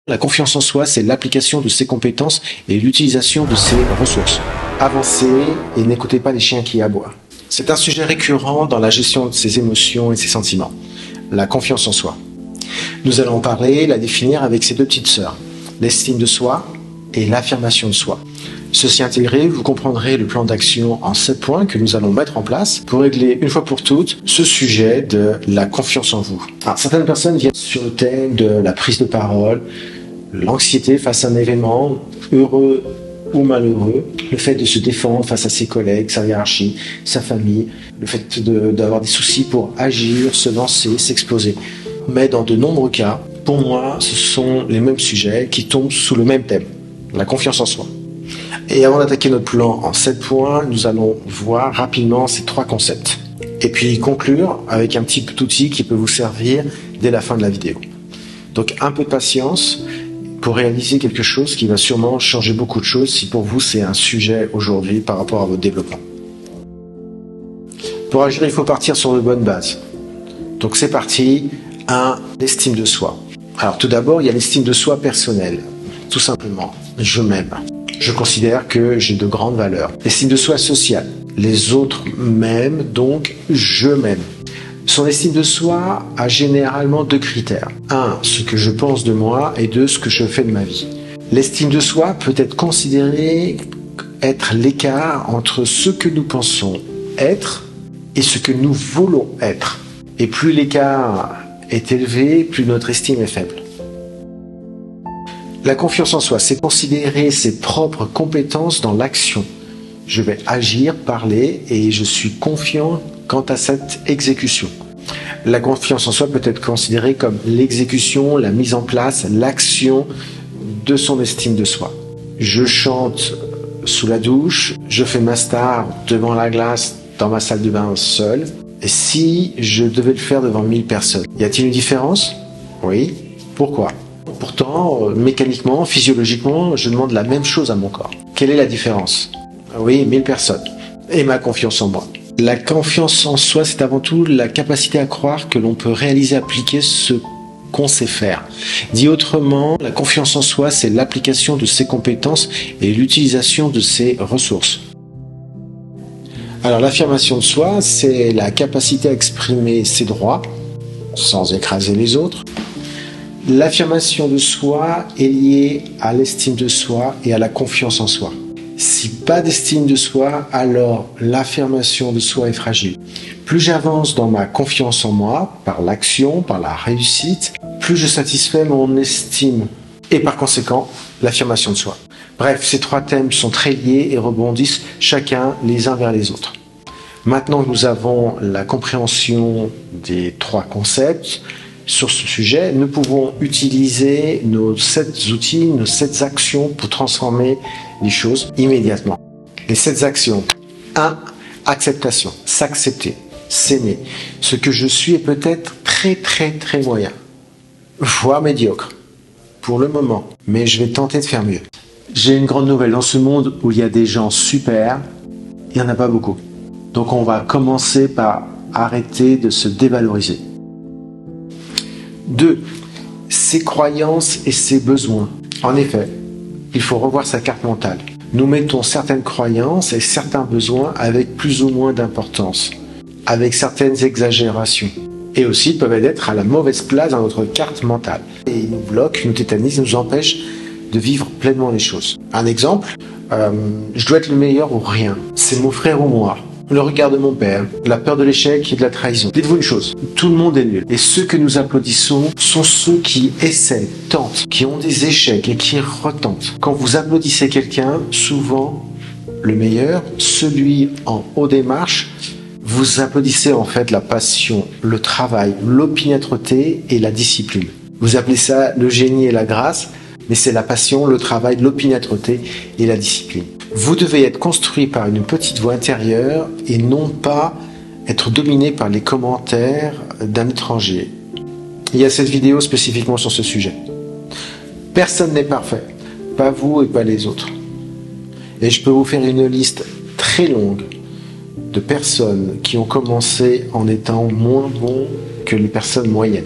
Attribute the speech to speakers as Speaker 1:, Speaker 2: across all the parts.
Speaker 1: La confiance en soi, c'est l'application de ses compétences et l'utilisation de ses ressources. Avancez et n'écoutez pas les chiens qui aboient. C'est un sujet récurrent dans la gestion de ses émotions et de ses sentiments. La confiance en soi. Nous allons parler, la définir avec ses deux petites sœurs. L'estime de soi et l'affirmation de soi. Ceci intégré, vous comprendrez le plan d'action en 7 points que nous allons mettre en place pour régler une fois pour toutes ce sujet de la confiance en vous. Alors, certaines personnes viennent sur le thème de la prise de parole, l'anxiété face à un événement, heureux ou malheureux, le fait de se défendre face à ses collègues, sa hiérarchie, sa famille, le fait d'avoir des soucis pour agir, se lancer, s'exposer. Mais dans de nombreux cas, pour moi, ce sont les mêmes sujets qui tombent sous le même thème, la confiance en soi. Et avant d'attaquer notre plan en 7 points, nous allons voir rapidement ces 3 concepts. Et puis conclure avec un petit outil qui peut vous servir dès la fin de la vidéo. Donc un peu de patience pour réaliser quelque chose qui va sûrement changer beaucoup de choses si pour vous c'est un sujet aujourd'hui par rapport à votre développement. Pour agir, il faut partir sur de bonnes bases. Donc c'est parti, l'estime de soi. Alors tout d'abord, il y a l'estime de soi personnelle. Tout simplement, je m'aime. Je considère que j'ai de grandes valeurs. L'estime de soi sociale. Les autres m'aiment, donc je m'aime. Son estime de soi a généralement 2 critères. 1, ce que je pense de moi, et 2, ce que je fais de ma vie. L'estime de soi peut être considérée être l'écart entre ce que nous pensons être et ce que nous voulons être. Et plus l'écart est élevé, plus notre estime est faible. La confiance en soi, c'est considérer ses propres compétences dans l'action. Je vais agir, parler et je suis confiant quant à cette exécution. La confiance en soi peut être considérée comme l'exécution, la mise en place, l'action de son estime de soi. Je chante sous la douche, je fais ma star devant la glace dans ma salle de bain seul. Et si je devais le faire devant 1000 personnes, y a-t-il une différence? Oui. Pourquoi? Pourtant, mécaniquement, physiologiquement, je demande la même chose à mon corps. Quelle est la différence? Oui, 1000 personnes. Et ma confiance en moi. La confiance en soi, c'est avant tout la capacité à croire que l'on peut réaliser, appliquer ce qu'on sait faire. Dit autrement, la confiance en soi, c'est l'application de ses compétences et l'utilisation de ses ressources. Alors, l'affirmation de soi, c'est la capacité à exprimer ses droits sans écraser les autres. L'affirmation de soi est liée à l'estime de soi et à la confiance en soi. Si pas d'estime de soi, alors l'affirmation de soi est fragile. Plus j'avance dans ma confiance en moi, par l'action, par la réussite, plus je satisfais mon estime et par conséquent l'affirmation de soi. Bref, ces 3 thèmes sont très liés et rebondissent chacun les uns vers les autres. Maintenant que nous avons la compréhension des 3 concepts, sur ce sujet, nous pouvons utiliser nos 7 outils, nos 7 actions pour transformer les choses immédiatement. Les 7 actions. 1. Acceptation. S'accepter. S'aimer. Ce que je suis est peut-être très moyen. Voire médiocre. Pour le moment. Mais je vais tenter de faire mieux. J'ai une grande nouvelle. Dans ce monde où il y a des gens super, il n'y en a pas beaucoup. Donc on va commencer par arrêter de se dévaloriser. 2. Ses croyances et ses besoins. En effet, il faut revoir sa carte mentale. Nous mettons certaines croyances et certains besoins avec plus ou moins d'importance, avec certaines exagérations. Et aussi, ils peuvent être à la mauvaise place dans notre carte mentale. Et ils nous bloquent, nous tétanisent, nous empêchent de vivre pleinement les choses. Un exemple, je dois être le meilleur ou rien. C'est mon frère ou moi. Le regard de mon père, la peur de l'échec et de la trahison. Dites-vous une chose, tout le monde est nul. Et ceux que nous applaudissons sont ceux qui essaient, tentent, qui ont des échecs et qui retentent. Quand vous applaudissez quelqu'un, souvent le meilleur, celui en haut des marches, vous applaudissez en fait la passion, le travail, l'opiniâtreté et la discipline. Vous appelez ça le génie et la grâce, mais c'est la passion, le travail, l'opiniâtreté et la discipline. Vous devez être construit par une petite voix intérieure et non pas être dominé par les commentaires d'un étranger. Il y a cette vidéo spécifiquement sur ce sujet. Personne n'est parfait, pas vous et pas les autres. Et je peux vous faire une liste très longue de personnes qui ont commencé en étant moins bons que les personnes moyennes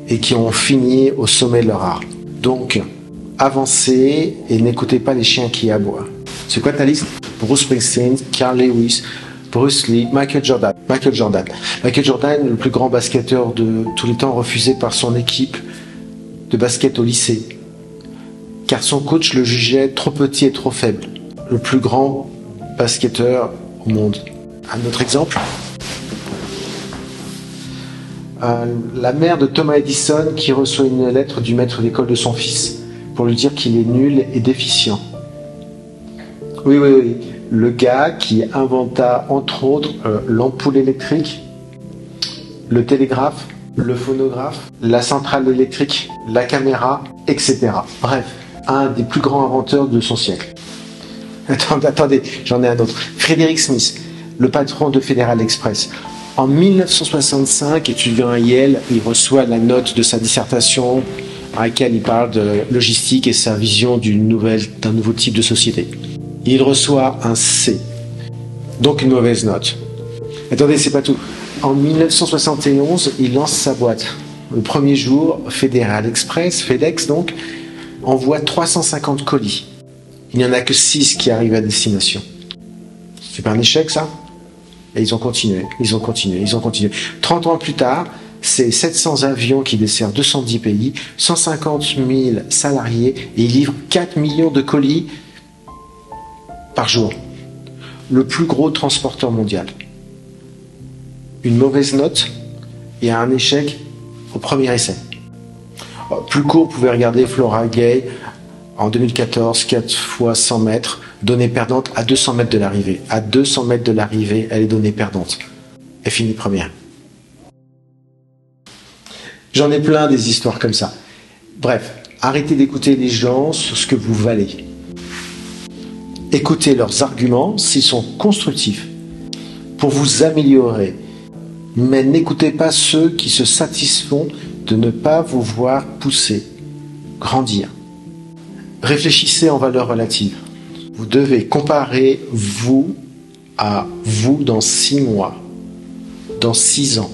Speaker 1: et qui ont fini au sommet de leur art. Donc, avancez et n'écoutez pas les chiens qui aboient. C'est quoi ta liste? Bruce Springsteen, Carl Lewis, Bruce Lee, Michael Jordan. Michael Jordan, le plus grand basketteur de tous les temps, refusé par son équipe de basket au lycée, car son coach le jugeait trop petit et trop faible. Le plus grand basketteur au monde. Un autre exemple, la mère de Thomas Edison qui reçoit une lettre du maître d'école de son fils pour lui dire qu'il est nul et déficient. Oui. Le gars qui inventa entre autres l'ampoule électrique, le télégraphe, le phonographe, la centrale électrique, la caméra, etc. Bref, un des plus grands inventeurs de son siècle. Attendez, j'en ai un autre. Frederick Smith, le patron de Federal Express. En 1965, étudiant à Yale, il reçoit la note de sa dissertation dans laquelle il parle de logistique et sa vision d'un nouveau type de société. Il reçoit un C, donc une mauvaise note. Attendez, c'est pas tout. En 1971, il lance sa boîte. Le premier jour, Federal Express, FedEx donc, envoie 350 colis. Il n'y en a que 6 qui arrivent à destination. C'est pas un échec, ça? Et ils ont continué. 30 ans plus tard, c'est 700 avions qui desservent 210 pays, 150 000 salariés, et ils livrent 4 millions de colis par jour. Le plus gros transporteur mondial. Une mauvaise note et un échec au premier essai. Plus court, vous pouvez regarder Flora Gay en 2014, 4 fois 100 mètres, donnée perdante à 200 mètres de l'arrivée. À 200 mètres de l'arrivée, elle est donnée perdante. Elle finit première. J'en ai plein des histoires comme ça. Bref, arrêtez d'écouter les gens sur ce que vous valez. Écoutez leurs arguments s'ils sont constructifs pour vous améliorer. Mais n'écoutez pas ceux qui se satisfont de ne pas vous voir pousser, grandir. Réfléchissez en valeur relative. Vous devez comparer vous à vous dans 6 mois, dans 6 ans.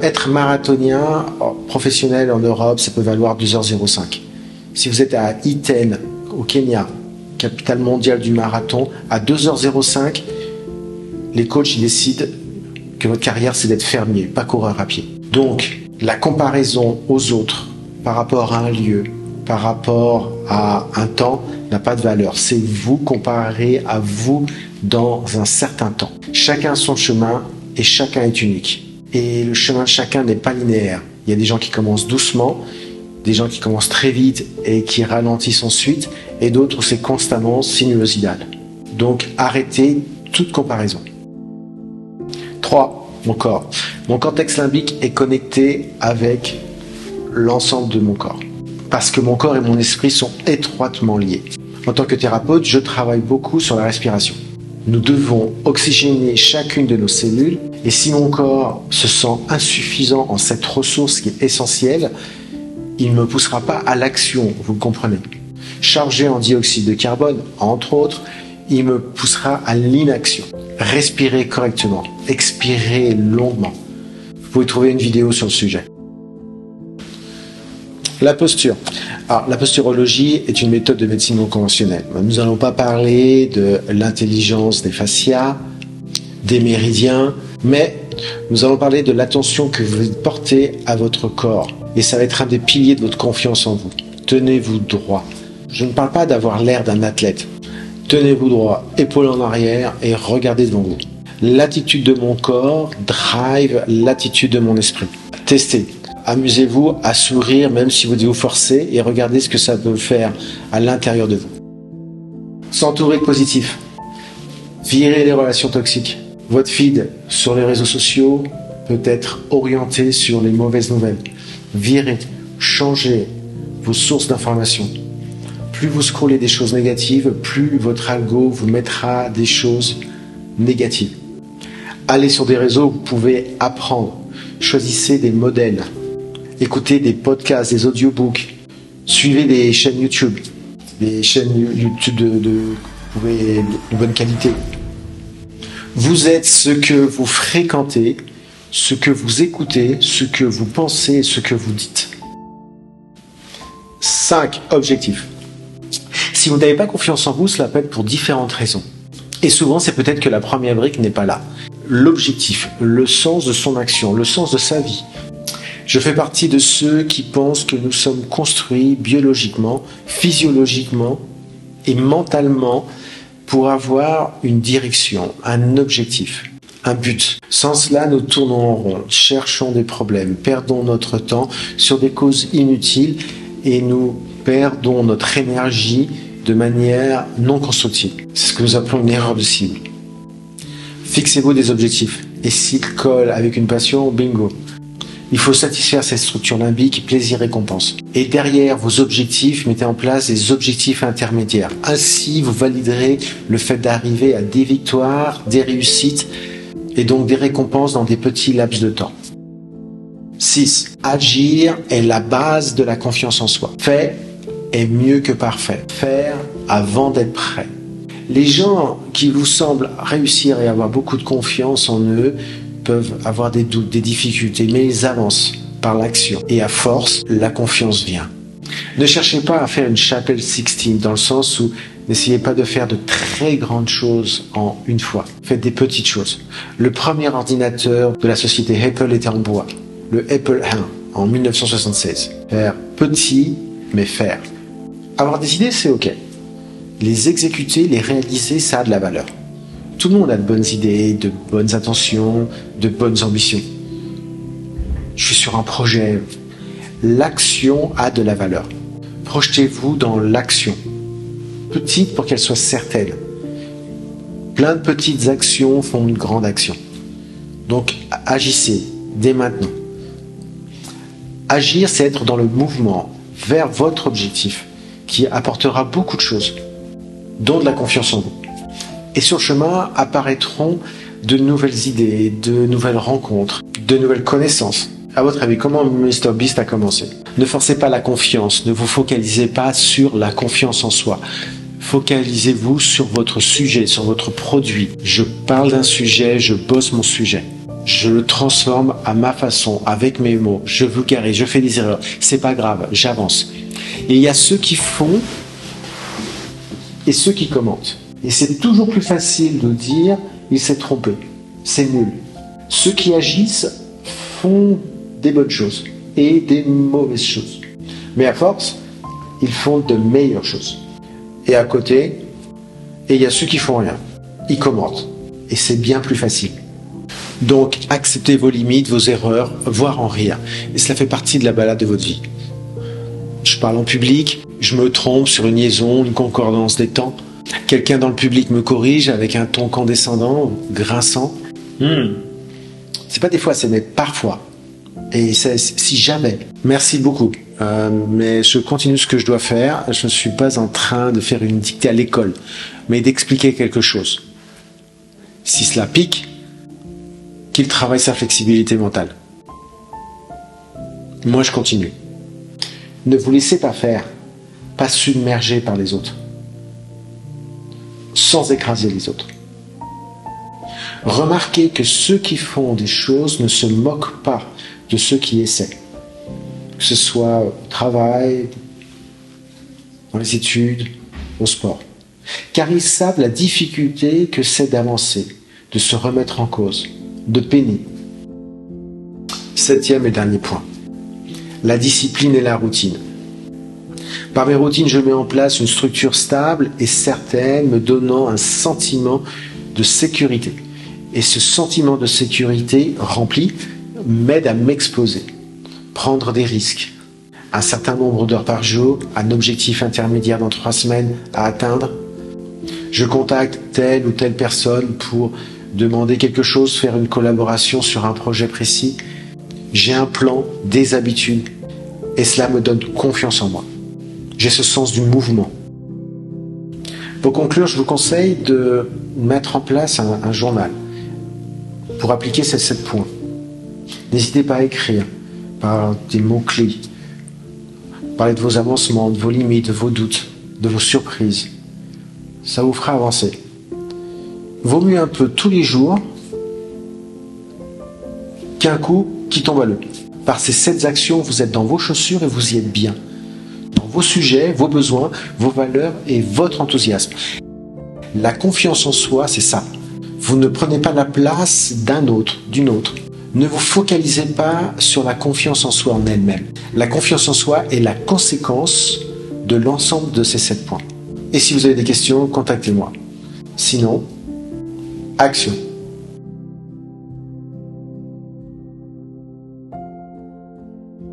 Speaker 1: Être marathonien professionnel en Europe, ça peut valoir 2h05. Si vous êtes à Iten, au Kenya, capitale mondiale du marathon, à 2h05, les coachs décident que votre carrière, c'est d'être fermier, pas coureur à pied. Donc, la comparaison aux autres par rapport à un lieu, par rapport à un temps, n'a pas de valeur. C'est vous comparer à vous dans un certain temps. Chacun son chemin et chacun est unique. Et le chemin de chacun n'est pas linéaire. Il y a des gens qui commencent doucement, des gens qui commencent très vite et qui ralentissent ensuite, et d'autres où c'est constamment sinuosidal. Donc, arrêtez toute comparaison. 3. Mon corps. Mon cortex limbique est connecté avec l'ensemble de mon corps. Parce que mon corps et mon esprit sont étroitement liés. En tant que thérapeute, je travaille beaucoup sur la respiration. Nous devons oxygéner chacune de nos cellules, et si mon corps se sent insuffisant en cette ressource qui est essentielle, il ne me poussera pas à l'action, vous le comprenez. Chargé en dioxyde de carbone, entre autres, il me poussera à l'inaction. Respirez correctement, expirez longuement. Vous pouvez trouver une vidéo sur le sujet. La posture. Alors, la posturologie est une méthode de médecine non conventionnelle. Nous n'allons pas parler de l'intelligence des fascias, des méridiens, mais nous allons parler de l'attention que vous portez à votre corps. Et ça va être un des piliers de votre confiance en vous. Tenez-vous droit. Je ne parle pas d'avoir l'air d'un athlète. Tenez-vous droit, épaules en arrière et regardez devant vous. L'attitude de mon corps drive l'attitude de mon esprit. Testez. Amusez-vous à sourire même si vous devez vous forcer et regardez ce que ça peut faire à l'intérieur de vous. S'entourer de positifs. Virez les relations toxiques. Votre feed sur les réseaux sociaux peut être orienté sur les mauvaises nouvelles. Virez, changez vos sources d'informations. Plus vous scrollez des choses négatives, plus votre algo vous mettra des choses négatives. Allez sur des réseaux où vous pouvez apprendre. Choisissez des modèles. Écoutez des podcasts, des audiobooks. Suivez des chaînes YouTube. Des chaînes YouTube de bonne qualité. Vous êtes ce que vous fréquentez, ce que vous écoutez, ce que vous pensez, ce que vous dites. Ça 5. Objectif. Si vous n'avez pas confiance en vous, cela peut être pour différentes raisons. Et souvent, c'est peut-être que la première brique n'est pas là. L'objectif, le sens de son action, le sens de sa vie. Je fais partie de ceux qui pensent que nous sommes construits biologiquement, physiologiquement et mentalement pour avoir une direction, un objectif, un but. Sans cela, nous tournons en rond, cherchons des problèmes, perdons notre temps sur des causes inutiles et nous perdons notre énergie de manière non constructive. C'est ce que nous appelons une erreur de cible. Fixez-vous des objectifs et s'ils collent avec une passion, bingo. Il faut satisfaire cette structure limbique, plaisir-récompense. Et derrière vos objectifs, mettez en place des objectifs intermédiaires. Ainsi, vous validerez le fait d'arriver à des victoires, des réussites et donc des récompenses dans des petits laps de temps. 6. Agir est la base de la confiance en soi. Fait est mieux que parfait. Faire avant d'être prêt. Les gens qui vous semblent réussir et avoir beaucoup de confiance en eux peuvent avoir des doutes, des difficultés, mais ils avancent par l'action. Et à force, la confiance vient. Ne cherchez pas à faire une chapelle Sixtine, dans le sens où n'essayez pas de faire de très grandes choses en une fois. Faites des petites choses. Le premier ordinateur de la société Apple était en bois, le Apple I, en 1976. Faire petit, mais faire. Avoir des idées, c'est ok. Les exécuter, les réaliser, ça a de la valeur. Tout le monde a de bonnes idées, de bonnes intentions, de bonnes ambitions. Je suis sur un projet. L'action a de la valeur. Projetez-vous dans l'action. Petite pour qu'elle soit certaine. Plein de petites actions font une grande action. Donc agissez dès maintenant. Agir, c'est être dans le mouvement vers votre objectif qui apportera beaucoup de choses, dont de la confiance en vous. Et sur le chemin apparaîtront de nouvelles idées, de nouvelles rencontres, de nouvelles connaissances. À votre avis, comment MrBeast a commencé? Ne forcez pas la confiance, ne vous focalisez pas sur la confiance en soi. Focalisez-vous sur votre sujet, sur votre produit. Je parle d'un sujet, je bosse mon sujet. Je le transforme à ma façon, avec mes mots. Je vulgarise, je fais des erreurs. C'est pas grave, j'avance. Et il y a ceux qui font et ceux qui commentent. Et c'est toujours plus facile de dire « il s'est trompé », c'est nul. Ceux qui agissent font des bonnes choses et des mauvaises choses. Mais à force, ils font de meilleures choses. Et à côté, il y a ceux qui font rien. Ils commentent. Et c'est bien plus facile. Donc, acceptez vos limites, vos erreurs, voire en rire. Et cela fait partie de la balade de votre vie. Je parle en public, je me trompe sur une liaison, une concordance des temps. Quelqu'un dans le public me corrige avec un ton condescendant, grinçant. C'est pas des fois, c'est mais parfois. Et c'est si jamais. Merci beaucoup. Mais je continue ce que je dois faire. Je ne suis pas en train de faire une dictée à l'école, mais d'expliquer quelque chose. Si cela pique, qu'il travaille sa flexibilité mentale. Moi, je continue. Ne vous laissez pas faire, pas submerger par les autres, sans écraser les autres. Remarquez que ceux qui font des choses ne se moquent pas de ceux qui essaient. Que ce soit au travail, dans les études, au sport. Car ils savent la difficulté que c'est d'avancer, de se remettre en cause, de peiner. 7e et dernier point. La discipline et la routine. Par mes routines, je mets en place une structure stable et certaine, me donnant un sentiment de sécurité. Et ce sentiment de sécurité rempli m'aide à m'exposer, prendre des risques, un certain nombre d'heures par jour, un objectif intermédiaire dans 3 semaines à atteindre. Je contacte telle ou telle personne pour demander quelque chose, faire une collaboration sur un projet précis. J'ai un plan, des habitudes, et cela me donne confiance en moi. J'ai ce sens du mouvement. Pour conclure, je vous conseille de mettre en place un journal pour appliquer ces 7 points. N'hésitez pas à écrire par des mots-clés. Parlez de vos avancements, de vos limites, de vos doutes, de vos surprises. Ça vous fera avancer. Vaut mieux un peu tous les jours qu'un coup qui tombe à l'eau. Par ces 7 actions, vous êtes dans vos chaussures et vous y êtes bien. Dans vos sujets, vos besoins, vos valeurs et votre enthousiasme. La confiance en soi, c'est ça. Vous ne prenez pas la place d'un autre, d'une autre. Ne vous focalisez pas sur la confiance en soi en elle-même. La confiance en soi est la conséquence de l'ensemble de ces 7 points. Et si vous avez des questions, contactez-moi. Sinon, action.